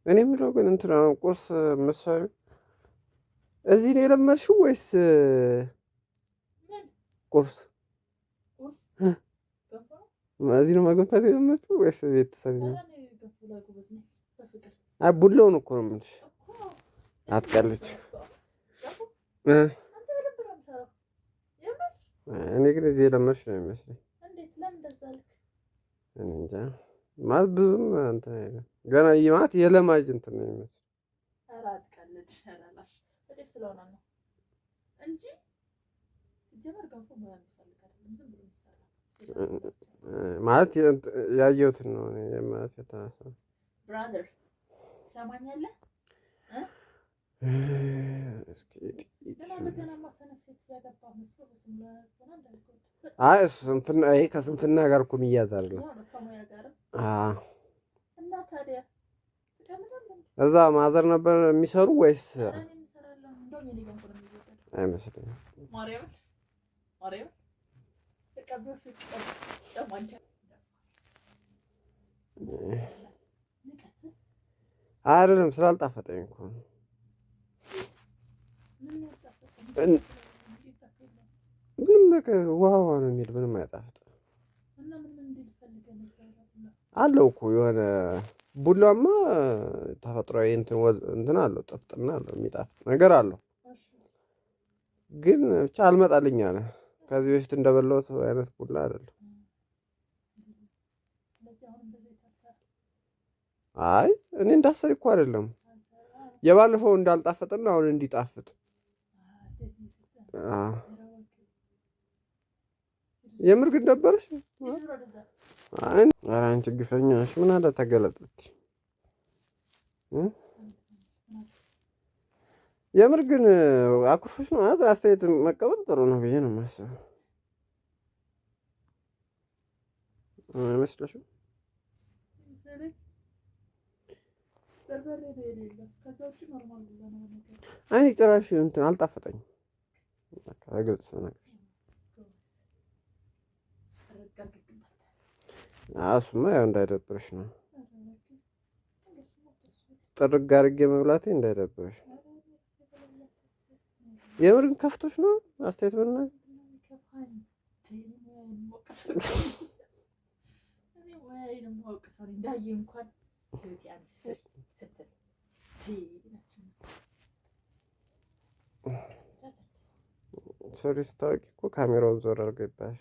እኔ የምለው ግን እንትና ቁርስ መሳዩ እዚህ ነው የለመድሽው ወይስ ቁርስ እዚህ ነው መገንፋት የለመድሽው ወይስ ቤት ትሰሪ ነው? አይ ቡላውን እኮ ነው የምልሽ። አትቀልጅ። እኔ ግን እዚህ የለመድሽ ነው የሚመስለኝ። እኔ እንጃ ማለት ብዙም እንትን አይደለም ገና ማለት የለማጅ እንትን ነው የሚመስለው። ማለት ያየሁትን ነው ማለት የተነሳ ብራዘር ትሰማኛለህ? አይ እሱ ስንፍና ይሄ ከስንፍና ጋር እኮ የሚያዝ አይደለም። እዛ ማዘር ነበር የሚሰሩ ወይስ አይመስለኝም። አይደለም ስላልጣፈጠኝ እኮ ነው። ምንም በቃ ውሃ ውሃ ነው የሚል ምንም አይጣፍጥም። አለው እኮ የሆነ ቡላማ ተፈጥሯዊ እንትን አለው ጥፍጥና አለው የሚጣፍጥ ነገር አለው። ግን ብቻ አልመጣልኝ አለ። ከዚህ በፊት እንደበላሁት አይነት ቡላ አይደለም። አይ እኔ እንዳሰሪ እኮ አይደለም የባለፈው እንዳልጣፈጥና አሁን እንዲጣፍጥ። የምር ግን ነበረሽ? አይ ኧረ አንቺ ግፈኛ ነሽ። ምን አለ ተገለጠች። የምር ግን አኩርፈሽ ነው አስተያየት መቀበል ጥሩ ነው ብዬ ነው የማስበው። አይመስልሽም? እኔ ጭራሽ እንትን አልጣፈጠኝም። ግልጽ ነገር እሱማ ያው እንዳይደብርሽ ነው። ጥርግ አድርጌ መብላቴ እንዳይደብርሽ። የምር ግን ከፍቶሽ ነው አስተያየት መናገር? ሶሪ ስታወቂ እኮ ካሜራውን ዞር አድርገው ይባላል።